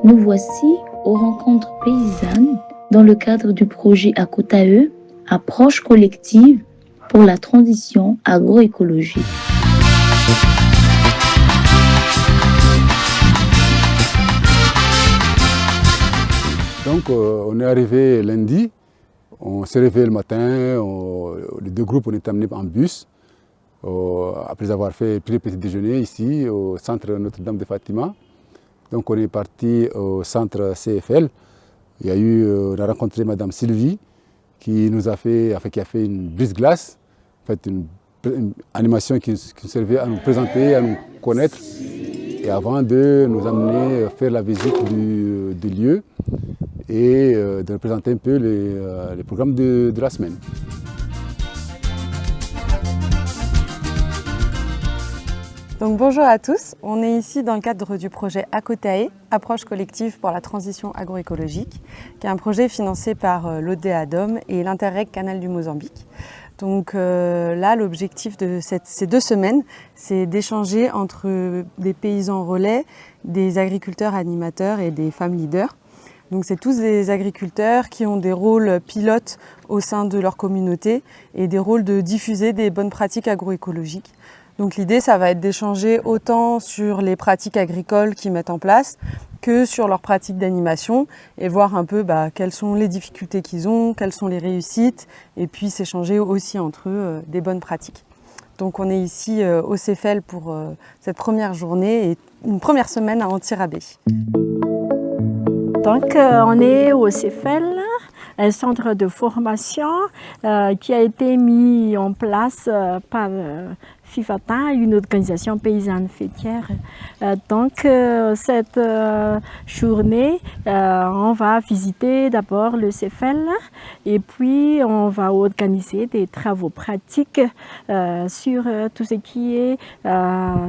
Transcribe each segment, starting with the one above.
Nous voici aux rencontres paysannes dans le cadre du projet ACOTAE, approche collective pour la transition agroécologique. Donc on est arrivé lundi, on s'est réveillé le matin, les deux groupes on est amenés en bus, après avoir pris le petit déjeuner ici au centre Notre-Dame de Fatima. Donc on est parti au centre CFL, on a rencontré Madame Sylvie qui a fait une brise-glace, en fait une animation qui servait à nous présenter, à nous connaître et avant de nous amener faire la visite du lieu et de présenter un peu les programmes de la semaine. Donc bonjour à tous, on est ici dans le cadre du projet ACOTAE, approche collective pour la transition agroécologique, qui est un projet financé par l'ODEADOM et l'Interreg Canal du Mozambique. Donc là, l'objectif de ces 2 semaines, c'est d'échanger entre des paysans relais, des agriculteurs animateurs et des femmes leaders. Donc c'est tous des agriculteurs qui ont des rôles pilotes au sein de leur communauté et des rôles de diffuser des bonnes pratiques agroécologiques. Donc l'idée, ça va être d'échanger autant sur les pratiques agricoles qu'ils mettent en place que sur leurs pratiques d'animation et voir un peu quelles sont les difficultés qu'ils ont, quelles sont les réussites et puis s'échanger aussi entre eux des bonnes pratiques. Donc on est ici au CFL pour cette première journée et une première semaine à Antirabé. Donc on est au CFL, un centre de formation qui a été mis en place par FIFATA, une organisation paysanne fêtière. Donc cette journée, on va visiter d'abord le CFL et puis on va organiser des travaux pratiques sur tout ce qui est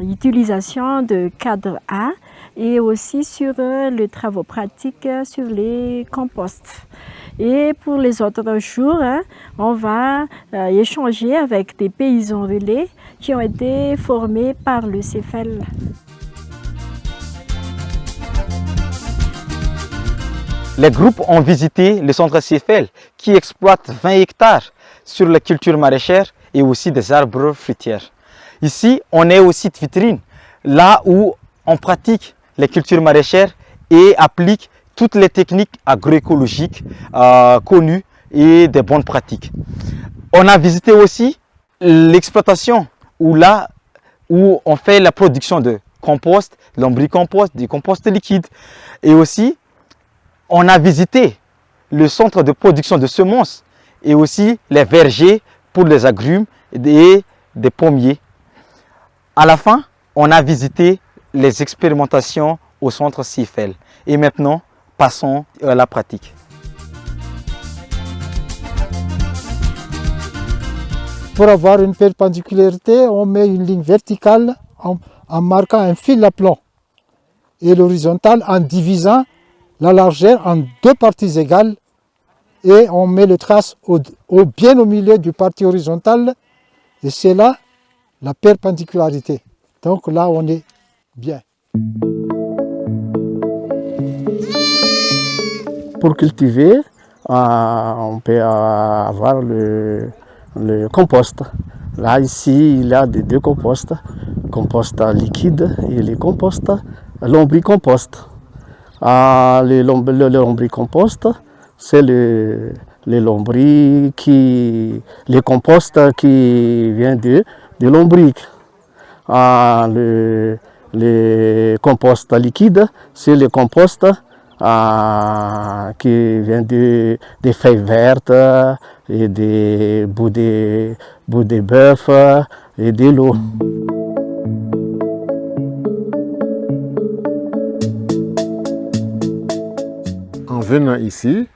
utilisation de cadre A et aussi sur les travaux pratiques sur les composts. Et pour les autres jours, on va échanger avec des paysans relais qui ont été formés par le CFL. Les groupes ont visité le centre CFL qui exploite 20 hectares sur la culture maraîchère et aussi des arbres fruitières. Ici, on est au site vitrine, là où on pratique les cultures maraîchères et applique toutes les techniques agroécologiques connues et des bonnes pratiques. On a visité aussi l'exploitation où on fait la production de compost, lombricompost, du compost liquide. Et aussi, on a visité le centre de production de semences et aussi les vergers pour les agrumes et des pommiers. À la fin, on a visité les expérimentations au centre CFL. Et maintenant, passons à la pratique. Pour avoir une perpendicularité, on met une ligne verticale en marquant un fil à plomb et l'horizontale en divisant la largeur en 2 parties égales et on met le trace bien au milieu du partie horizontale et c'est là la perpendicularité. Donc là, on est bien. Pour cultiver, on peut avoir le compost. Là, ici, il y a 2 composts, compost liquide et le compost lombricompost. Le lombricompost, c'est le compost qui vient de lombric. Le compost liquide, c'est le compost qui vient des feuilles vertes et des bouts de bœuf et de l'eau. En venant ici,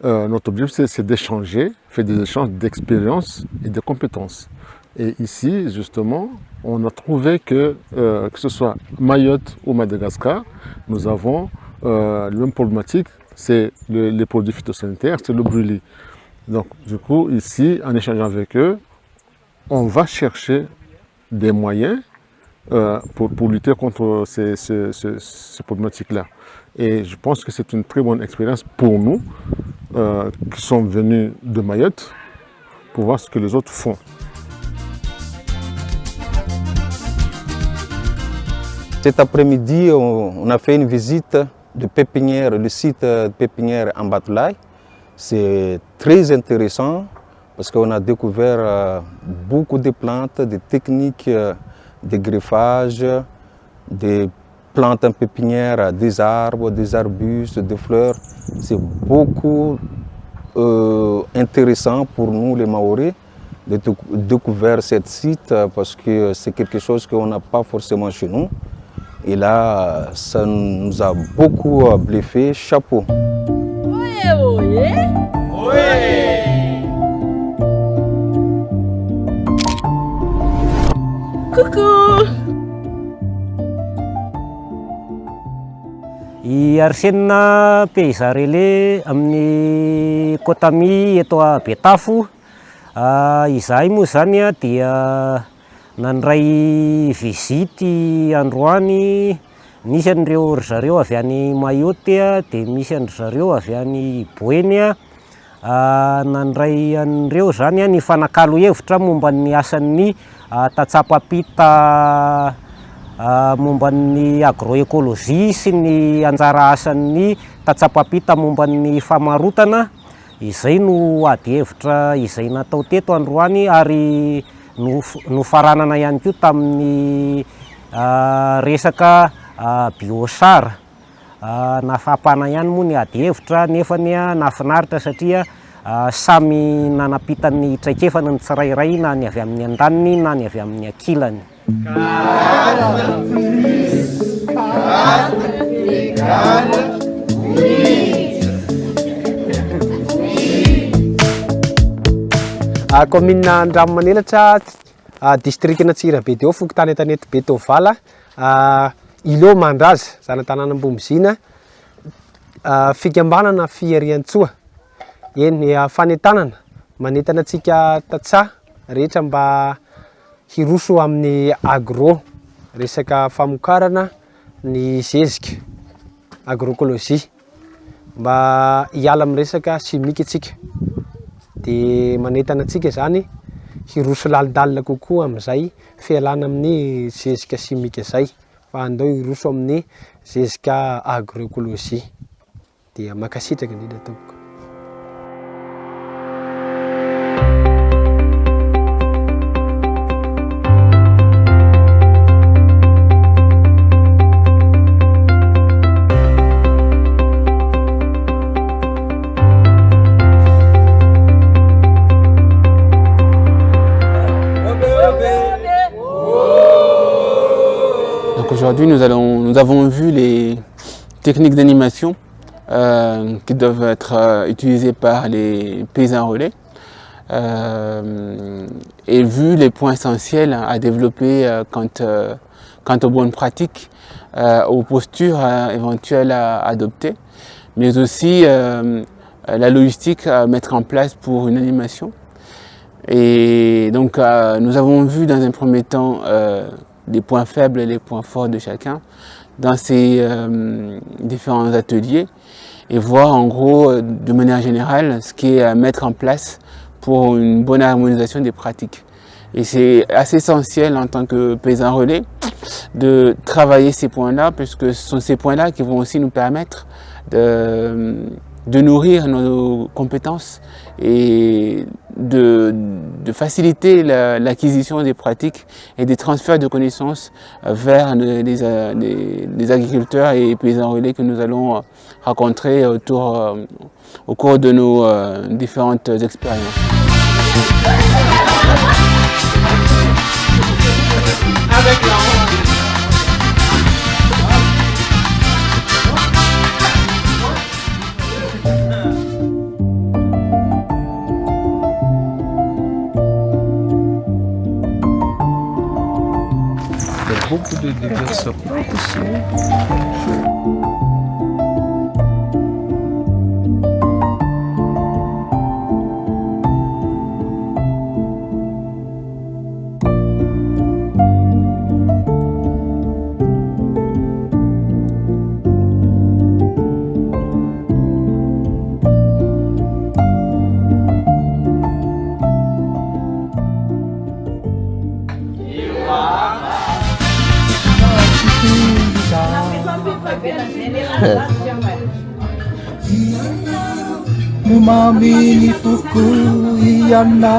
notre objectif c'est d'échanger, faire des échanges d'expériences et de compétences. Et ici, justement, on a trouvé que ce soit Mayotte ou Madagascar, nous avons la même problématique, c'est les produits phytosanitaires, c'est le brûlis. Donc, du coup, ici, en échangeant avec eux, on va chercher des moyens pour lutter contre ces problématiques-là. Et je pense que c'est une très bonne expérience pour nous qui sommes venus de Mayotte pour voir ce que les autres font. Cet après-midi, on a fait une visite de pépinière, le site de pépinière en Batoulaye. C'est très intéressant parce qu'on a découvert beaucoup de plantes, des techniques de greffage, des plantes en pépinière, des arbres, des arbustes, des fleurs. C'est beaucoup intéressant pour nous les Maoris de découvrir ce site parce que c'est quelque chose qu'on n'a pas forcément chez nous. Et là, ça nous a beaucoup bluffé. Chapeau. Coucou. I Arsène Paysan-Relais amin'ny Kotami eto à Betafo. Izahay moa zany dia nandray vizity androany, misy an'ireo ry zareo avy any Mayotte dia misy an'ry zareo avy any Boeny. Nandray an'ireo zany ny fanakalo hevitra momba ny asan'ny tatsapapita momba ny agroekôlôzia sy ny anjara asan'ny tatsapapita momba ny famarotana. Izay no ady hevitra izay natao teto androany ary nofaranana ihany koa tamin'ny resaka biosara. Nafapana ihany moa ny ady hevitra nefa nafinaritra satria samy nanapitany traikefana ny tsirairay na ny avy amin'ny andaniny na ny avy amin'ny ankilany. Commune Andranomanelatra, district Antsirabe dia ao fokontany Tanety Betovala, Ilo Mandraza, zana-tanàna Ambomizina, fikambanana Fiariantsoa. Eny fanentanana manentana antsika tatsaha rehetra mba hiroso amin'ny agro, resaka famokarana ny zezika agroekôlôzia mba hiala amin'ny resaka simika antsika. Dia manentana antsika zany hiroso lalidalina kokoa amin'izay fialana amin'ny zezika simika izay fa andao hiroso amin'ny zezika agroekôlôzia. Dia makasitraka indrindra tompoko. Aujourd'hui, nous avons vu les techniques d'animation qui doivent être utilisées par les paysans relais et vu les points essentiels à développer quant aux bonnes pratiques, aux postures éventuelles à adopter, mais aussi la logistique à mettre en place pour une animation. Et donc nous avons vu dans un premier temps les points faibles et les points forts de chacun dans ces différents ateliers et voir en gros de manière générale ce qui est à mettre en place pour une bonne harmonisation des pratiques. Et c'est assez essentiel en tant que paysan relais de travailler ces points-là puisque ce sont ces points-là qui vont aussi nous permettre de nourrir nos compétences et de faciliter l'acquisition des pratiques et des transferts de connaissances vers les agriculteurs et paysans relais que nous allons rencontrer au cours de nos différentes expériences. Beaucoup de diverses plantes ici. Umami fuku iana,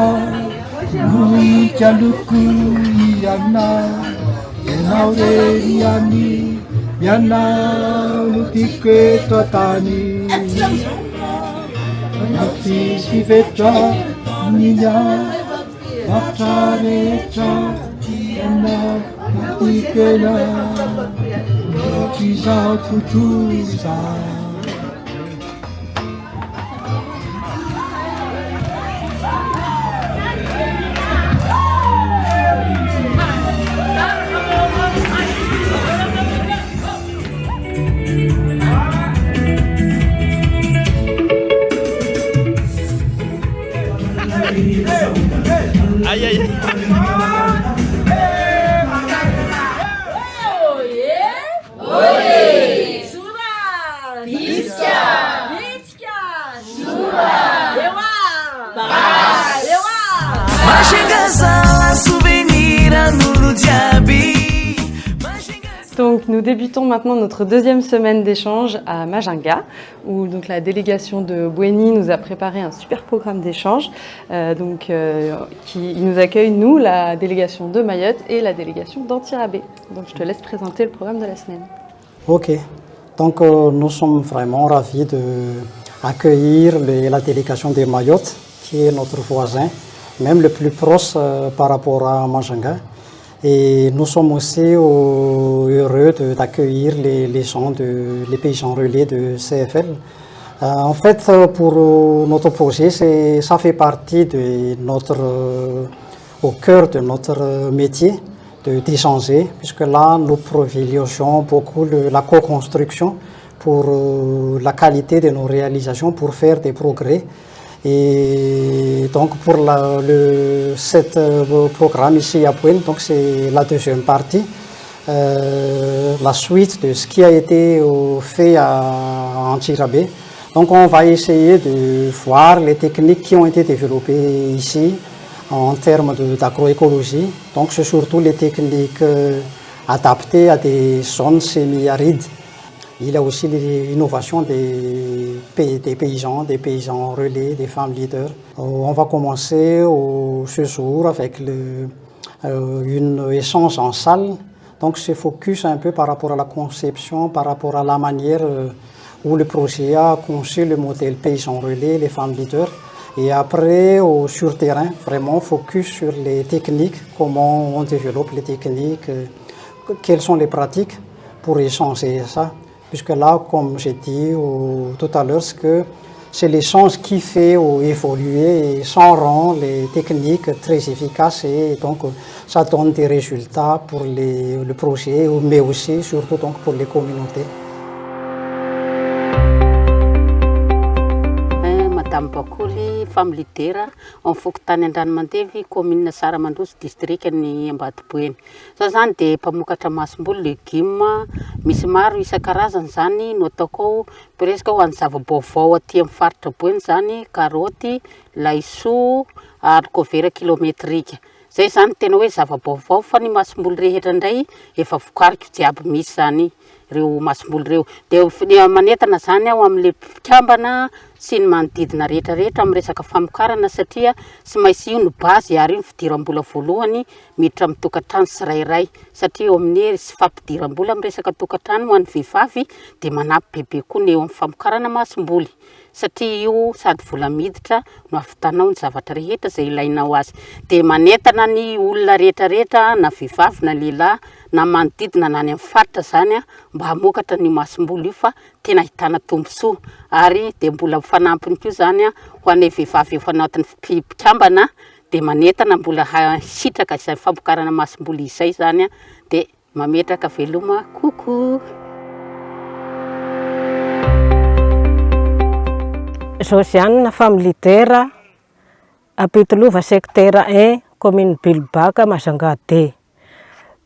nui jaluku iana, enaure iani, iana lutike totani. Nafsi siveta niya, matareta, iana lutike na, kiza kutuza. Aïe aïe. Donc nous débutons maintenant notre deuxième semaine d'échange à Majinga, où donc la délégation de Bouéni nous a préparé un super programme d'échange. Qui nous accueille, nous, la délégation de Mayotte et la délégation d'Antirabé. Donc je te laisse présenter le programme de la semaine. Ok, donc nous sommes vraiment ravis d'accueillir la délégation de Mayotte, qui est notre voisin, même le plus proche par rapport à Majinga. Et nous sommes aussi heureux d'accueillir les paysans relais de CFL. En fait, pour notre projet, ça fait partie de au cœur de notre métier d'échanger, puisque là, nous privilégions beaucoup la co-construction pour la qualité de nos réalisations, pour faire des progrès. Et donc pour ce programme ici à Bouéni, donc c'est la deuxième partie, la suite de ce qui a été fait à Antirabé. Donc on va essayer de voir les techniques qui ont été développées ici en termes d'agroécologie. Donc c'est surtout les techniques adaptées à des zones semi-arides. Il y a aussi l'innovation des paysans relais, des femmes leaders. On va commencer ce jour avec une échange en salle. Donc c'est focus un peu par rapport à la conception, par rapport à la manière où le projet a conçu le modèle paysan relais, les femmes leaders. Et après, sur terrain, vraiment focus sur les techniques, comment on développe les techniques, quelles sont les pratiques pour échanger ça. Puisque là, comme j'ai dit tout à l'heure, c'est l'échange qui fait évoluer et ça rend les techniques très efficaces et donc ça donne des résultats pour le projet, mais aussi surtout donc pour les communautés. Madame Bakoly, femme leader, en Fokontany Andranomandevy, commune Saramandroso, district ny Ambatoboeny. Za zany dia mpamokatra masomboly, légumes, misy maro isan-karazany zany no ataoko ao, presque ho an'ny zava-baovao aty amin'ny faritra Boeny zany, karaoty, laisoa, haricots kilométrika. Zay zany tena hoe zava-baovao fa ny masomboly rehetra indray efa vokariko jiaby misy zany reo masomboly reo. Dia manentana zany aho amin'ny mpikambana sy ny manodidina rehetrarehetra amin'ny resaka famokarana satria sy maintsy io ny base ary io ny fidiram-bola voalohany miditra amin'ny tokantrano tsirairay satria eo amin'ny sy fampidiram-bola amin'ny resaka tokantrano ho an'ny vehivavy dia manampy bebe koa ny eo amin'ny famokarana masomboly satria io sady vola miditra no ahavitanao ny zavatra rehetra izay ilainao azy. Dia manentana ny olona rehetrarehetra na vehivavy na lehilahy na manodidina na any amin'ny faritra zany mba hamokatra ny masomboly io fa tena ahitana tombontsoa ary dia mbola fanampiny koa zany ho an'ny vehivavy efa anatin'ny mpikambana dia manentana mbola sitraka izay fampokarana masomboly izay zany dia mametraka veloma koko. Josiane, femme leader, apitolova secteur 1, commune Bilbaka, Majunga D.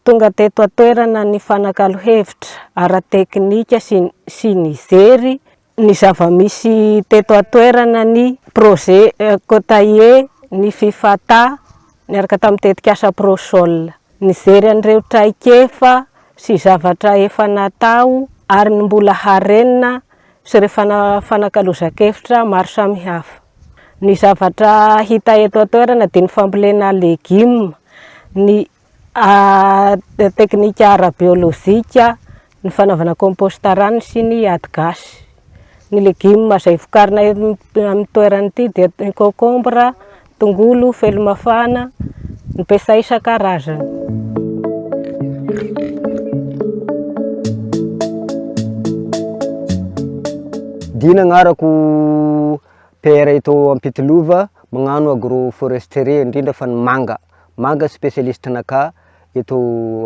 Tonga teto atoerana ny fanakalo-hevitra ara-teknika sy ny zery ny zava-misy teto atoerana ny projet Kotaye, ny fifata niaraka tamin'ny tetikasa Prosol. Ny zery an'ireo traikefa sy zavatra efa natao ary ny mbola harenina sy ireo fanakalozan-kevitra maro samihafa. Ny zavatra hita eto an-toerana dia ny fambolena legioma, ny teknika ara-biolozika, ny fanaovana komposta rano sy ny ady gasy. Ny legioma izay vokarina amin'ny toerana ity dia ny kokombra, tongolo, felomafana, ny petsay isan-karazany. Dina agnarako PR eto Ampitilova magnano agroforesterie indrindra fa ny manga spécialiste-naka eto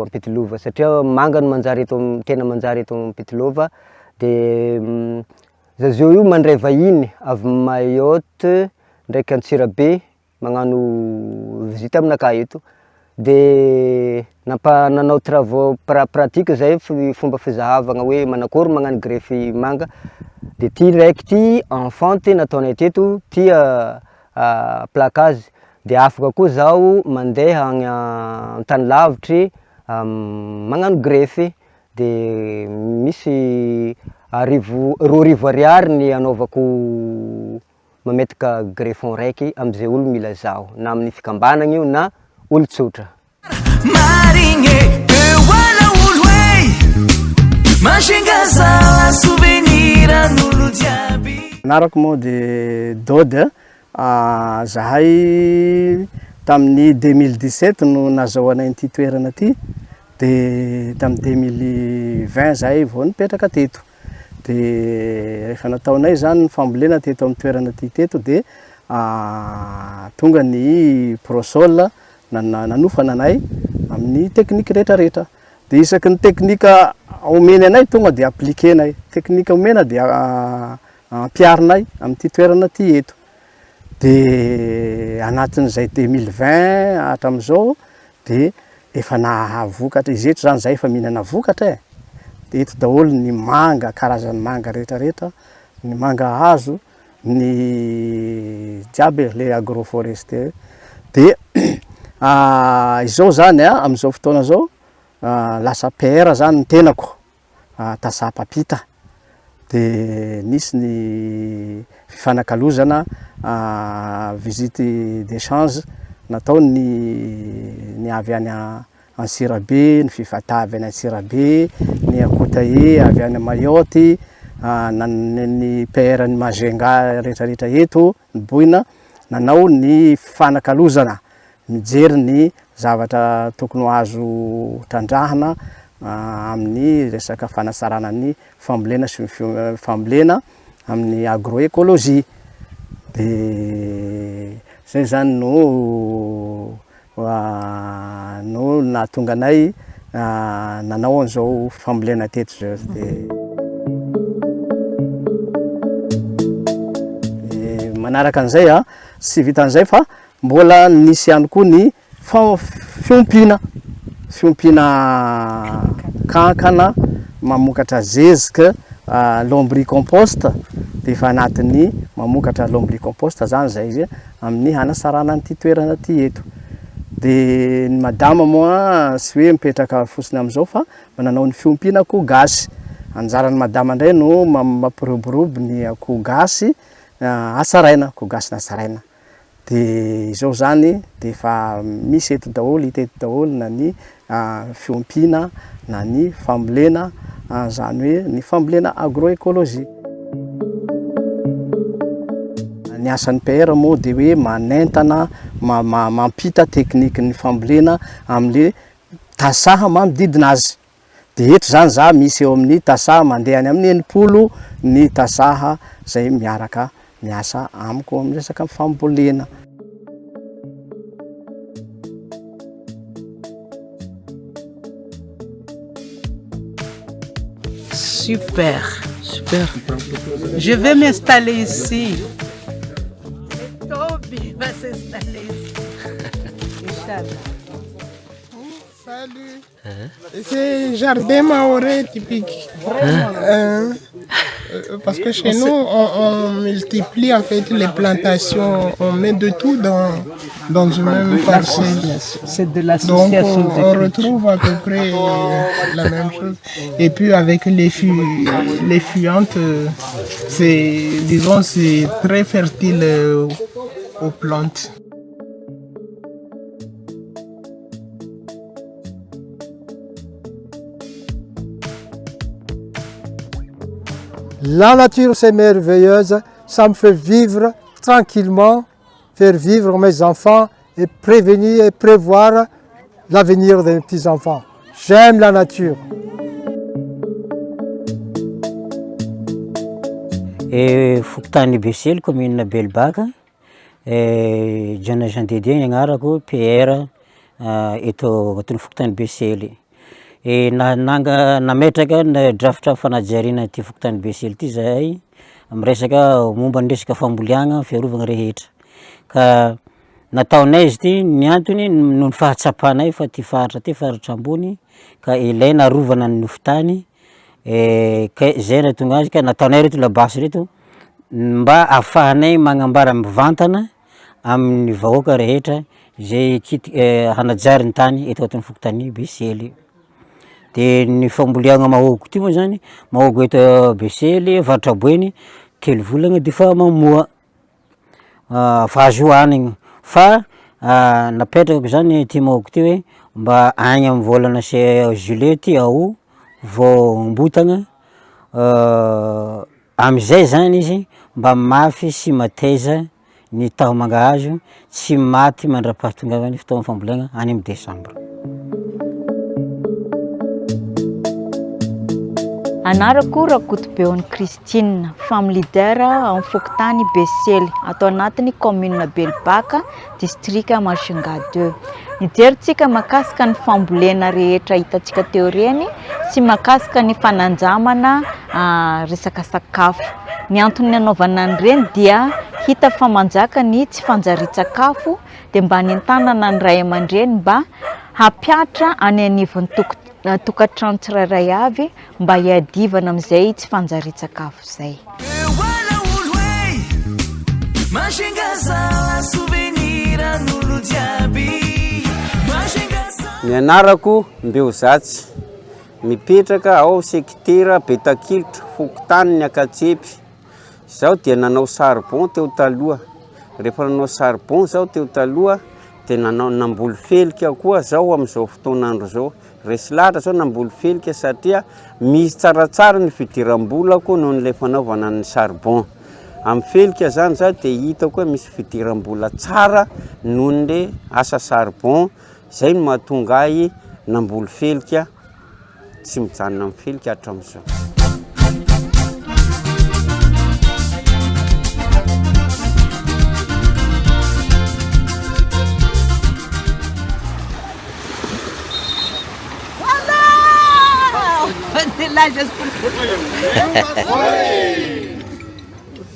Ampitilova satria manga no manjary eto tena manjary eto Ampitilova dia zazio io mandray vahiny avy Mayotte ndraiky Antsirabe magnano visite aminaka eto dia nanao travaux pratique zay fomba fizahavana hoe manakory magnano greffe manga dia ty raiky ty enfanté nataonay teto ty placage dia afaka koa zaho mandeha agny an-tany lavitry magnano greffe dia misy roa arivo ariary ny anaovako mametaka greffon raiky am'izay olo mila zaho na amin'ny fikambanana io na olo tsotra. Anarako moa dia Dody zahay tamin'ny 2017 no nazahoanay ity toerana ty dia tamin'ny 2020 zahay vao nipetraka teto dia rehefa nataonay zany ny fambolena teto amin'ny toerana ty teto dia tonga ny prosol nanofana anay amin'ny teknika rehetrarehetra dia isaky ny teknika omeny anay tonga dia appliquenay teknika omena dia ampiarinay amin'ity toerana ty eto dia anatin'izay 2020 hatramin'izao dia efa nahavokatra izy eto zany zay efa mihinana vokatra dia eto daholo ny manga karazany manga rehetrarehetra ny manga hazo ny jiaby le agroforestier dia izao zany amin'izao fotoana zao lasa PR zany ny tenako tasapapita dia nisy ny fifanakalozana visite d'échange natao ny avy any Antsirabe, ny fifatà avy any Antsirabe, ny Akotahe avy any Mayotte, ny PR ny Mazenga rehetrarehetra eto ny boina nanao ny fifanakalozana mijery ny zavatra tokony azo tandrahana amin'ny resaka fanasarana ny fambolena sy fambolena amin'ny agroécologie dia zay zany no nahatonga anay nanao an'izao fambolena teto zao dia manaraka an'izay sy vitan'izay fa mbola nisy ihany koa ny fiompina kankana mamokatra zezika lombricompost dia efa anatin'ny mamokatra lombricompost zany zay izy amin'ny hanasarana an'ity toerana ty eto dia ny madama moa sy hoe mipetraka fosiny amin'izao fa mananao ny fiompiana akoho gasy anjaran'ny madama indray no mampiroborobo ny akoho gasy asaraina akoho gasy nasaraina dia izao zany dia efa misy eto daholo hita eto daholo na ny fiompiana na ny fambolena zany hoe ny fambolena agroécologie. Ny asan'ny PR moa dia hoe manentana mampita teknika ny fambolena amin'le tasaha manodidina azy dia eto zany za misy eo amin'ny tasaha mandeha any amin'ny 80 ny tasaha zay miaraka miasa amiko amin'ny resaka fambolena. Super, super. Je vais m'installer ici. Toby va s'installer ici. Inch'Allah. C'est jardin mahorais typique. Parce que chez nous, on multiplie en fait les plantations, on met de tout dans une même parcelle. C'est de l'association. Donc on retrouve à peu près la même chose. Et puis avec les fuyantes, c'est très fertile aux plantes. La nature, c'est merveilleuse, ça me fait vivre tranquillement, faire vivre mes enfants et prévenir et prévoir l'avenir des petits-enfants. J'aime la nature. Fokontany Besely, commune Belbaka, John Jean Dédé agnarako, PR eto agnatin'ny Fokontany Besely. Nametraka drafitra fanajariana ty Fokontany Besely ty zahay miresaka momba ny resaka famboliagna fiarovagna rehetra. Ka nataonay izy ty ny antony noho ny fahatsapanay fa ty faritra ty faritra ambony ka ilaina arovana ny nofotany. Ka zay nahatonga azy ka nataonay reto labasy reto mba ahafahanay magnambara mivantana amin'ny vahoaka rehetra zay hanajary ny tany eto agnatin'ny Fokontany Besely. De ny famboliagna mahôgo ty moa zany, mahôgo eto Besely, Vatraboeny, telo volagna de fa mamoa, fa azo hoanigny. Fa napetrakako zany ty mahôgo ty hoe mba agny amin'ny volana juillet ty ao vao mbotagna, amizay zany izy mba mafy sy mateza ny taho mangahazo, tsy maty mandra-pahatongavany fotoagna famboliagna any amin'ny Desambra. Anarako Rakotobeony Christine, femme leader amin'ny Fokontany Besely, atao anatiny commune Belbaka, district Majunga 2. Nijery-tsika makasika ny fambolena rehetra hitantsika teo reny sy makasika ny fananjamana resaka sakafo. Ny antony nanaovana an'ireny dia hita fa manjaka ny tsy fanjarian-tsakafo dia mba nentanana ny ray aman-dreny mba hapiatra any anivon'ny tokantrano tsirairay avy mba hiadivana amin'izay tsy fanjarian-tsakafo zay. Ny anarako Mbeozatsy, mipetraka ao sekitera Betakilitra, Fokontany ny Akatsepy. Zaho dia nanao charbon teo taloha. Rehefa nanao charbon zaho teo taloha dia namboly felika koa zaho amin'izao fotoanandro zao. Resy lahatra zao namboly felika satria misy tsaratsara ny fidiram-bolako noho n'ilay fanaovana ny charbon. Amin'ny felika zany za dia hitako hoe misy fidiram-bola tsara noho n'ilay asa charbon. Zay no mahatonga ahy namboly felika, tsy mijanona amin'ny felika hatramin'izao.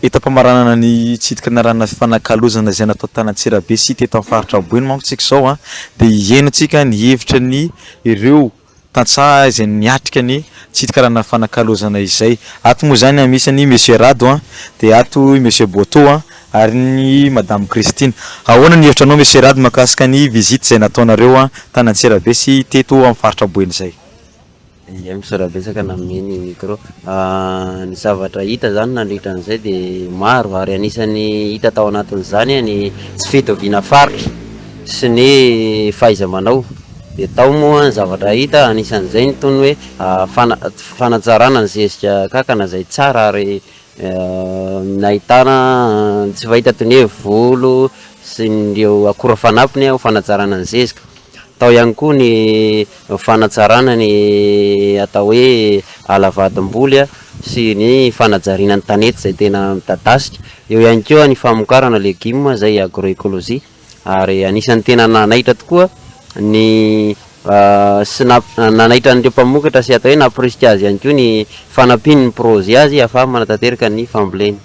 Ita-pamaranana ny tsitika narana fanakalozana zay natao Tanantsirabe sy teto amin'ny faritra Boeny manko tsika zao dia hiainantsika ny hevitra ny ireo tantsaha izay niatrika ny tsitika rana fanakalozana izay. Ato moa zany misy ny Monsieur Rado dia ato Monsieur Boto ary ny Madame Christine. Ahoana ny hevitranao Monsieur Rado makasika ny visite izay nataonareo Tanantsirabe sy teto amin'ny faritra Boeny zay? Misarabetsaka nameny micro. Ny zavatra hita zany nandritra an'izay dia maro ary anisany hita tao anatin'izany ny tsy fitoviana faritra sy ny fahaiza-manao. Dia tao moa ny zavatra hita anisan'izay ny toy ny hoe fanatsarana ny zezika kankana izay tsara ary nahitana tsy fahita toy ny hoe volo sy nireo akora fanampiny ao fanatsarana ny zezika. Tao ihany koa ny fanatsarana ny atao hoe alavadim-boly sy ny fanajariana ny tanety izay tena midadasika. Eo ihany koa ny famokarana legioma izay agroécologie ary anisan'ny tena nanaitra tokoa ny nanaitra n'ireo mpamokatra sy atao hoe naporisika azy ihany koa ny fanampiny ny projet azy ahafaha manatanteraka ny famboleny.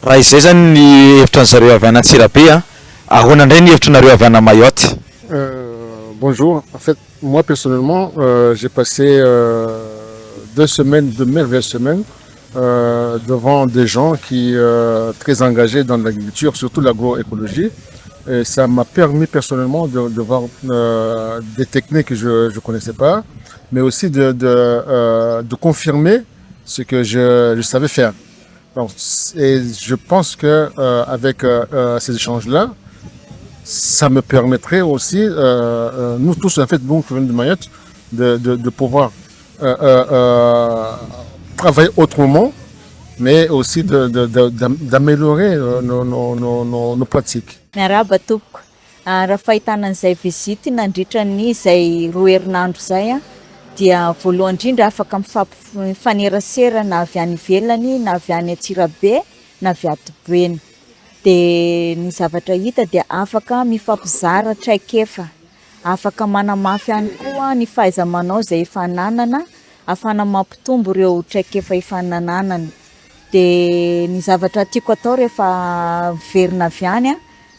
Raha izay zany ny hevitran'zareo avy any Antsirabe, ahoana indray ny hevitranareo avy any Mayotte? Bonjour. En fait, moi personnellement, j'ai passé 2 semaines, de merveilleuses semaines, devant des gens qui très engagés dans l'agriculture, surtout l'agroécologie. Et ça m'a permis personnellement de voir des techniques que je ne connaissais pas, mais aussi de confirmer ce que je savais faire. Donc, et je pense que avec ces échanges-là, ça me permettrait aussi, nous tous en fait, nous qui venons de Mayotte, de pouvoir travailler autrement, mais aussi d'améliorer nos pratiques. Miarahaba tompoko. Raha fahitana an'izay vizity nandritra ny izay 2 herinandro zay dia voalohany indrindra afaka mifanerasera na avy any ivelany na avy any Antsirabe na avy Atiboeny. Dia ny zavatra hita dia afaka mifampizara traikefa, afaka manamafy ihany koa ny fahaiza-manao izay efa nanana, ahafana mampitombo ireo traikefa efa nananana. Dia ny zavatra tiako atao rehefa miverina avy any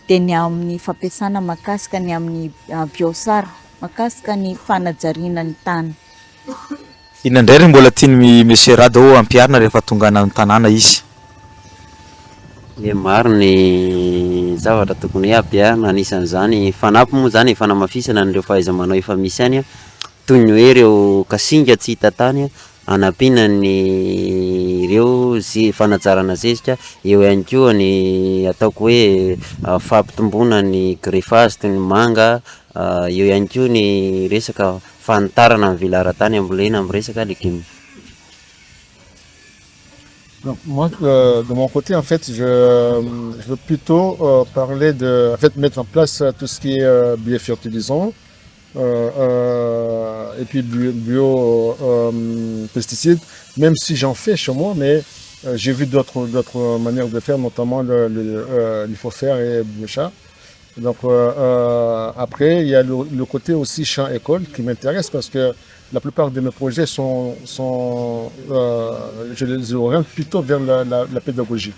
dia ny amin'ny fampiasana mahakasika ny amin'ny biosara, mahakasika ny fanajariana ny tany. Inona indray mbola tiany Monsieur Rado ampiarina rehefa tonga any tanàna izy? Maro ny zavatra tokony ampiarina, anisan'izany fanampy moa zany fanamafisana an'ireo fahaiza-manao efa misy any, toy ny hoe ireo kasinga tsy hita tany, anampiana ny ireo fanajarana zezika, eo ihany koa ny ataoko hoe fampitomboana ny greffage toy ny manga, eo ihany koa ny resaka fanitarana amin'ny vilaran-tany ambolena amin'ny resaka légumes. Donc moi, de mon côté, en fait, je veux plutôt parler de, en fait, mettre en place tout ce qui est biofertilisant et puis bio-pesticides, même si j'en fais chez moi, mais j'ai vu d'autres manières de faire, notamment l'IFOFER et Biochar. Donc après, il y a le côté aussi champ-école qui m'intéresse parce que la plupart de mes projets je les oriente plutôt vers la pédagogie.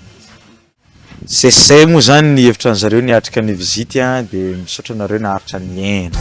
Zay moa zany ny hevitran'zareo niatrika ny vizity dia misaotra anareo naharitra ny aina.